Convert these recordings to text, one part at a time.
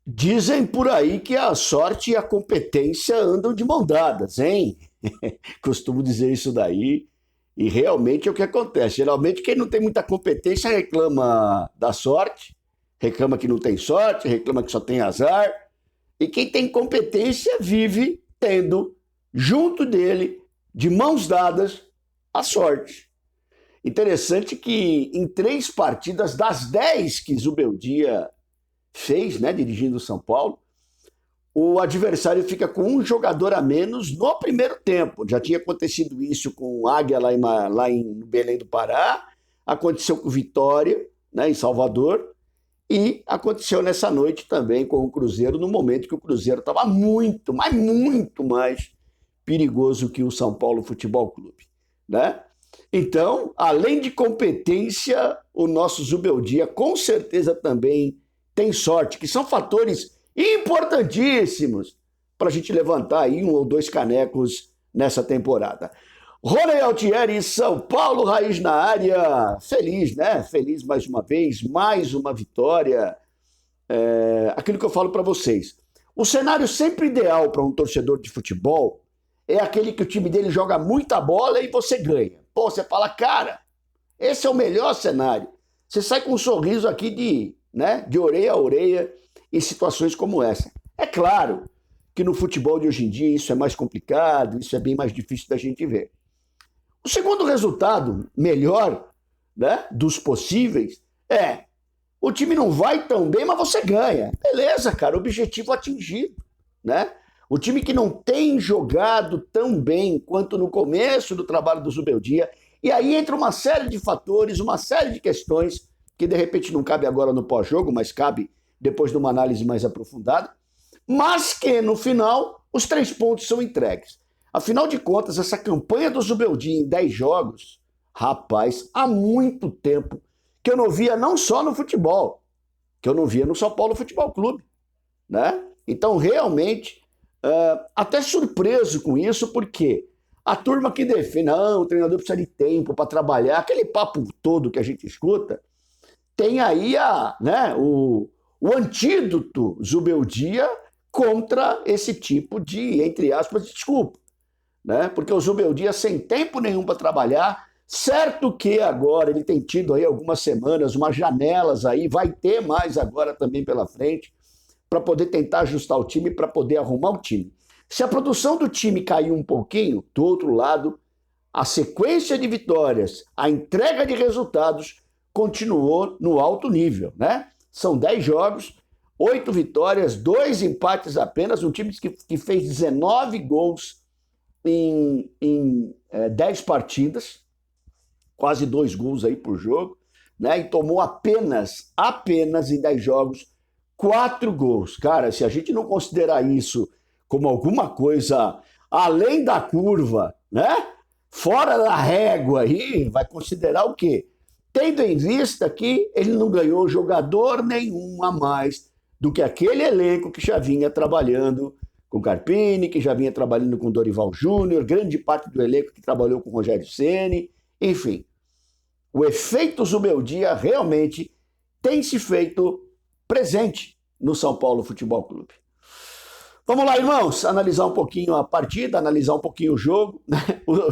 Dizem por aí que a sorte e a competência andam de mão dadas, hein? Costumo dizer isso daí, e realmente é o que acontece. Geralmente, quem não tem muita competência reclama da sorte, reclama que não tem sorte, reclama que só tem azar, e quem tem competência vive tendo, junto dele, de mãos dadas, a sorte. Interessante que em 3 partidas das 10 que Zubeldia fez, né, dirigindo o São Paulo, o adversário fica com um jogador a menos no primeiro tempo. Já tinha acontecido isso com o Águia lá em Belém do Pará, aconteceu com o Vitória, né, em Salvador, e aconteceu nessa noite também com o Cruzeiro, no momento que o Cruzeiro estava muito, mas muito mais perigoso que o São Paulo Futebol Clube, né? Então, além de competência, o nosso Zubeldia com certeza também tem sorte, que são fatores importantíssimos para a gente levantar aí 1 ou 2 canecos nessa temporada. Rony Altieri, São Paulo, Raiz na área. Feliz, né? Feliz mais uma vez, mais uma vitória. Aquilo que eu falo para vocês. O cenário sempre ideal para um torcedor de futebol é aquele que o time dele joga muita bola e você ganha. Pô, você fala, cara, esse é o melhor cenário. Você sai com um sorriso aqui de orelha a orelha em situações como essa. É claro que no futebol de hoje em dia isso é mais complicado, isso é bem mais difícil da gente ver. O segundo resultado, melhor, né, dos possíveis, o time não vai tão bem, mas você ganha. Beleza, cara, objetivo atingido, né? O time que não tem jogado tão bem quanto no começo do trabalho do Zubeldia, e aí entra uma série de fatores, uma série de questões que de repente não cabe agora no pós-jogo, mas cabe depois de uma análise mais aprofundada, mas que no final os 3 pontos são entregues. Afinal de contas, essa campanha do Zubeldia em 10 jogos, rapaz, há muito tempo que eu não via não só no futebol, que eu não via no São Paulo Futebol Clube, né? Então, realmente, até surpreso com isso, porque a turma que defende, não, o treinador precisa de tempo para trabalhar, aquele papo todo que a gente escuta, tem aí o antídoto Zubeldia contra esse tipo de, entre aspas, desculpa, né? Porque o Zubeldia sem tempo nenhum para trabalhar, certo que agora ele tem tido aí algumas semanas, umas janelas aí, vai ter mais agora também pela frente, para poder tentar ajustar o time, para poder arrumar o time. Se a produção do time caiu um pouquinho, do outro lado, a sequência de vitórias, a entrega de resultados continuou no alto nível, né? São 10 jogos, 8 vitórias, 2 empates apenas, um time que fez 19 gols em 10 partidas, quase 2 gols aí por jogo, né? E tomou apenas em 10 jogos 4 gols. Cara, se a gente não considerar isso como alguma coisa além da curva, né? Fora da régua aí, vai considerar o quê? Tendo em vista que ele não ganhou jogador nenhum a mais do que aquele elenco que já vinha trabalhando com Carpini, que já vinha trabalhando com Dorival Júnior, grande parte do elenco que trabalhou com Rogério Ceni, enfim. O efeito Zubeldia realmente tem se feito presente no São Paulo Futebol Clube. Vamos lá, irmãos, analisar um pouquinho a partida, analisar um pouquinho o jogo.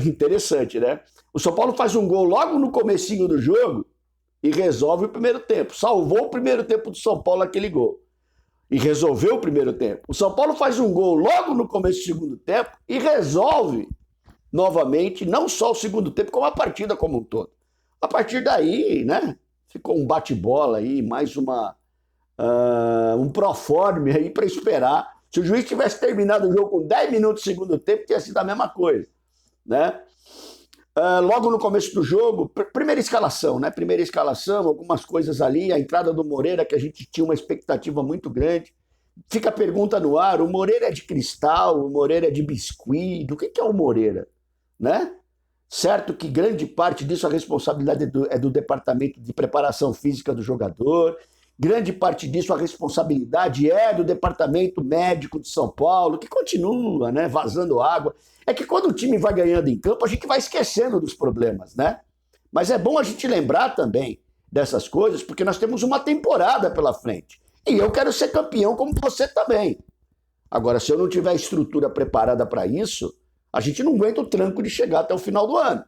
Interessante, né? O São Paulo faz um gol logo no comecinho do jogo e resolve o primeiro tempo. Salvou o primeiro tempo do São Paulo aquele gol. E resolveu o primeiro tempo. O São Paulo faz um gol logo no começo do segundo tempo e resolve novamente, não só o segundo tempo, como a partida como um todo. A partir daí, né, ficou um bate-bola aí, mais um proforme aí para esperar. Se o juiz tivesse terminado o jogo com 10 minutos do segundo tempo, tinha sido a mesma coisa, né? Logo no começo do jogo, primeira escalação, né? Primeira escalação, algumas coisas ali, a entrada do Moreira, que a gente tinha uma expectativa muito grande. Fica a pergunta no ar, o Moreira é de cristal, o Moreira é de biscuit, do que é o Moreira, né? Certo que grande parte disso a responsabilidade é do departamento de preparação física do jogador, grande parte disso a responsabilidade é do departamento médico de São Paulo, que continua, né, vazando água. É que quando o time vai ganhando em campo, a gente vai esquecendo dos problemas, né? Mas é bom a gente lembrar também dessas coisas, porque nós temos uma temporada pela frente. E eu quero ser campeão como você também. Agora, se eu não tiver estrutura preparada para isso, a gente não aguenta o tranco de chegar até o final do ano.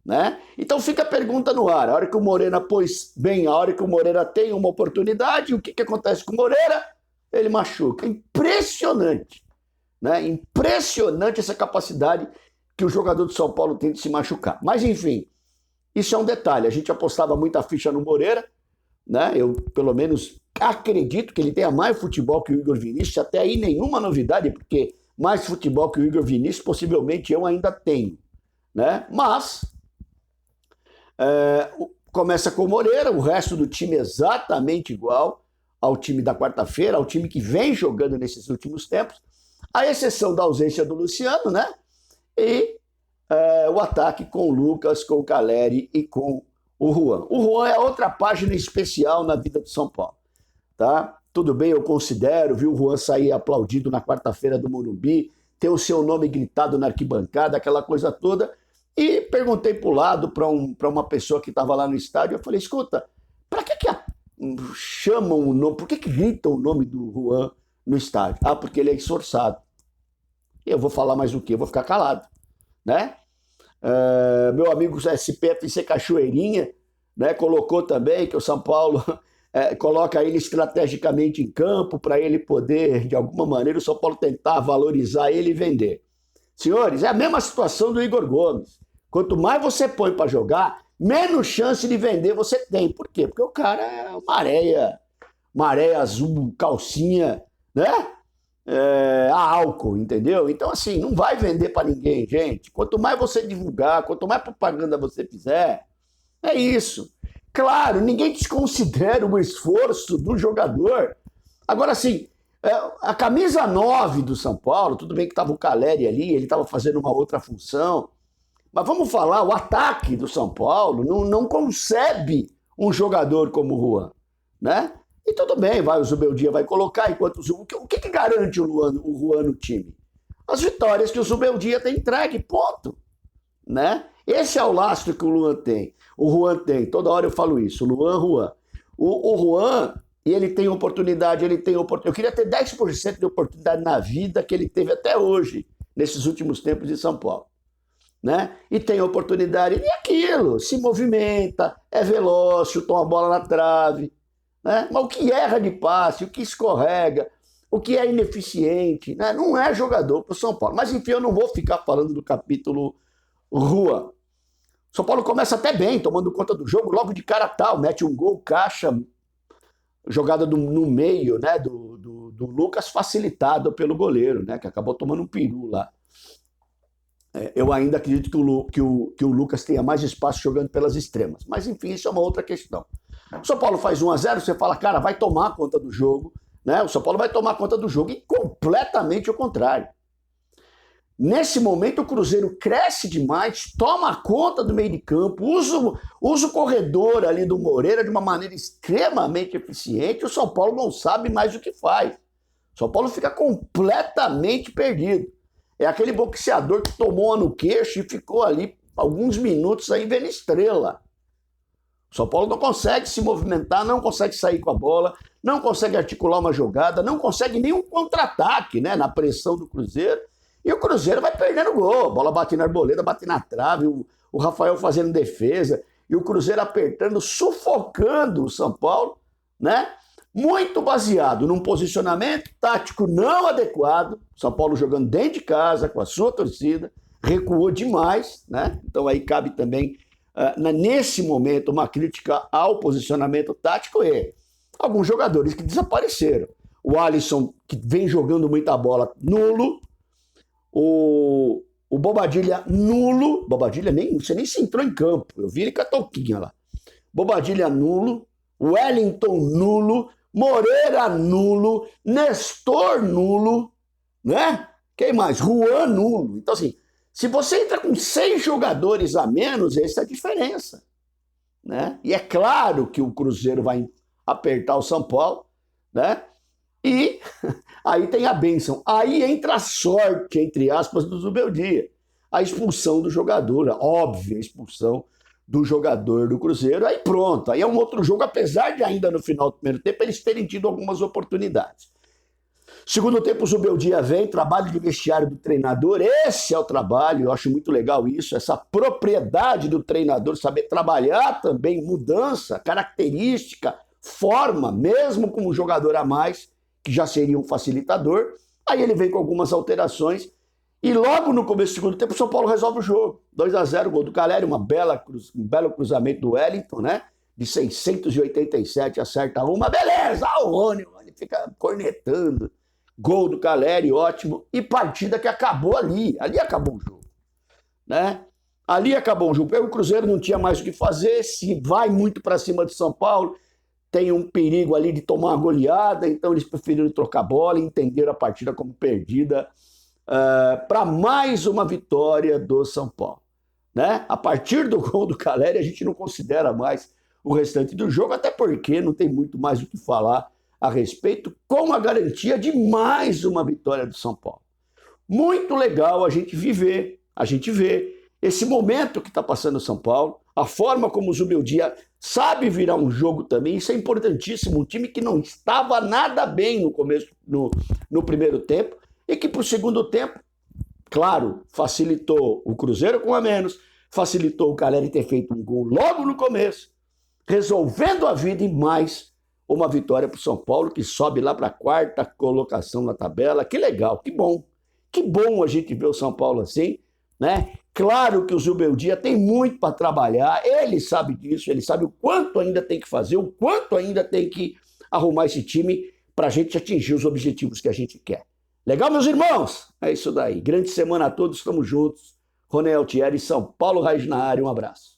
Né? Então fica a pergunta no ar. A hora que o Moreira pôs bem, a hora que o Moreira tem uma oportunidade, o que acontece com o Moreira? Ele machuca. Impressionante. Né? Impressionante essa capacidade que o jogador do São Paulo tem de se machucar. Mas enfim, isso é um detalhe. A gente apostava muita ficha no Moreira, né? Eu pelo menos acredito que ele tenha mais futebol que o Igor Vinícius, até aí nenhuma novidade, porque mais futebol que o Igor Vinícius possivelmente eu ainda tenho. Né? Mas começa com o Moreira, o resto do time é exatamente igual ao time da quarta-feira, ao time que vem jogando nesses últimos tempos, à exceção da ausência do Luciano, né? E o ataque com o Lucas, com o Caleri e com o Juan. O Juan é outra página especial na vida do São Paulo. Tá? Tudo bem, eu considero, viu o Juan sair aplaudido na quarta-feira do Morumbi, ter o seu nome gritado na arquibancada, aquela coisa toda. E perguntei para o lado, para uma pessoa que estava lá no estádio, eu falei, escuta, para que chamam o nome, por que gritam o nome do Juan no estádio? Ah, porque ele é esforçado. Eu vou falar mais o quê? Eu vou ficar calado. Né? Meu amigo SPFC Cachoeirinha, né, colocou também que o São Paulo coloca ele estrategicamente em campo para ele poder, de alguma maneira, o São Paulo tentar valorizar ele e vender. Senhores, é a mesma situação do Igor Gomes. Quanto mais você põe para jogar, menos chance de vender você tem. Por quê? Porque o cara é uma areia azul, calcinha, né? A álcool, entendeu? Então, assim, não vai vender para ninguém, gente. Quanto mais você divulgar, quanto mais propaganda você fizer, é isso. Claro, ninguém desconsidera o esforço do jogador. Agora, assim, a camisa 9 do São Paulo, tudo bem que estava o Caleri ali, ele estava fazendo uma outra função, mas vamos falar, o ataque do São Paulo não concebe um jogador como o Juan, né? E tudo bem, o Zubeldia vai colocar, enquanto o que garante o Juan no time? As vitórias que o Zubeldia tem entregue, ponto. Né? Esse é o lastro que o Juan tem, toda hora eu falo isso, Juan. O Juan, ele tem oportunidade, eu queria ter 10% de oportunidade na vida que ele teve até hoje, nesses últimos tempos de São Paulo. Né? E tem oportunidade, e aquilo, se movimenta, é veloz, chutou a bola na trave, né? Mas o que erra de passe, o que escorrega, o que é ineficiente, né? Não é jogador para o São Paulo. Mas enfim, eu não vou ficar falando do capítulo Juan. São Paulo começa até bem, tomando conta do jogo, logo de cara tal, mete um gol, caixa, jogada no meio, né, do Lucas, facilitada pelo goleiro, né, que acabou tomando um peru lá. Eu ainda acredito que o Lucas tenha mais espaço jogando pelas extremas. Mas, enfim, isso é uma outra questão. O São Paulo faz 1-0, você fala, cara, vai tomar conta do jogo. Né? O São Paulo vai tomar conta do jogo e completamente o contrário. Nesse momento, o Cruzeiro cresce demais, toma conta do meio de campo, usa o corredor ali do Moreira de uma maneira extremamente eficiente. O São Paulo não sabe mais o que faz. O São Paulo fica completamente perdido. É aquele boxeador que tomou uma no queixo e ficou ali alguns minutos aí vendo estrela. O São Paulo não consegue se movimentar, não consegue sair com a bola, não consegue articular uma jogada, não consegue nenhum contra-ataque, né, na pressão do Cruzeiro. E o Cruzeiro vai perdendo gol. A bola bate na arboleda, bate na trave, o Rafael fazendo defesa, e o Cruzeiro apertando, sufocando o São Paulo, né? Muito baseado num posicionamento tático não adequado. São Paulo jogando dentro de casa, com a sua torcida, recuou demais, né? Então aí cabe também, nesse momento, uma crítica ao posicionamento tático e alguns jogadores que desapareceram. O Alisson, que vem jogando muita bola, nulo. O Bobadilha, nulo. Bobadilha, você nem se entrou em campo. Eu vi ele com a touquinha lá. Bobadilha, nulo. Wellington, nulo. Moreira, nulo. Nestor, nulo. Né? Quem mais? Juan, nulo. Então, assim, se você entra com 6 jogadores a menos, essa é a diferença. Né? E é claro que o Cruzeiro vai apertar o São Paulo, né? E aí tem a bênção. Aí entra a sorte, entre aspas, do Zubeldia. A expulsão do jogador, a óbvia expulsão do jogador do Cruzeiro, aí pronto, aí é um outro jogo, apesar de ainda no final do primeiro tempo eles terem tido algumas oportunidades. Segundo tempo, o Zubeldia vem, trabalho de vestiário do treinador, esse é o trabalho, eu acho muito legal isso, essa propriedade do treinador, saber trabalhar também, mudança, característica, forma, mesmo com um jogador a mais, que já seria um facilitador, aí ele vem com algumas alterações, e logo no começo do segundo tempo, o São Paulo resolve o jogo, 2-0, gol do Caleri, um belo cruzamento do Wellington, né, de 687, acerta uma, beleza, o Rony fica cornetando, gol do Caleri, ótimo, e partida que acabou ali acabou o jogo, né? Ali acabou o jogo, o Cruzeiro não tinha mais o que fazer, se vai muito para cima de São Paulo, tem um perigo ali de tomar uma goleada, então eles preferiram trocar bola e entenderam a partida como perdida para mais uma vitória do São Paulo, né? A partir do gol do Caleri, a gente não considera mais o restante do jogo, até porque não tem muito mais o que falar a respeito, com a garantia de mais uma vitória do São Paulo. Muito legal a gente ver esse momento que está passando o São Paulo, a forma como o Zubeldia sabe virar um jogo também, isso é importantíssimo, um time que não estava nada bem no começo, no primeiro tempo, e que para o segundo tempo, claro, facilitou o Cruzeiro com a menos, facilitou o Caleri ter feito um gol logo no começo, resolvendo a vida e mais uma vitória para o São Paulo, que sobe lá para a 4ª colocação na tabela. Que legal, que bom a gente ver o São Paulo assim, né? Claro que o Zubeldia tem muito para trabalhar, ele sabe disso, ele sabe o quanto ainda tem que fazer, o quanto ainda tem que arrumar esse time para a gente atingir os objetivos que a gente quer. Legal, meus irmãos? É isso daí. Grande semana a todos, estamos juntos. Ronel Thierry, São Paulo Raiz na área, um abraço.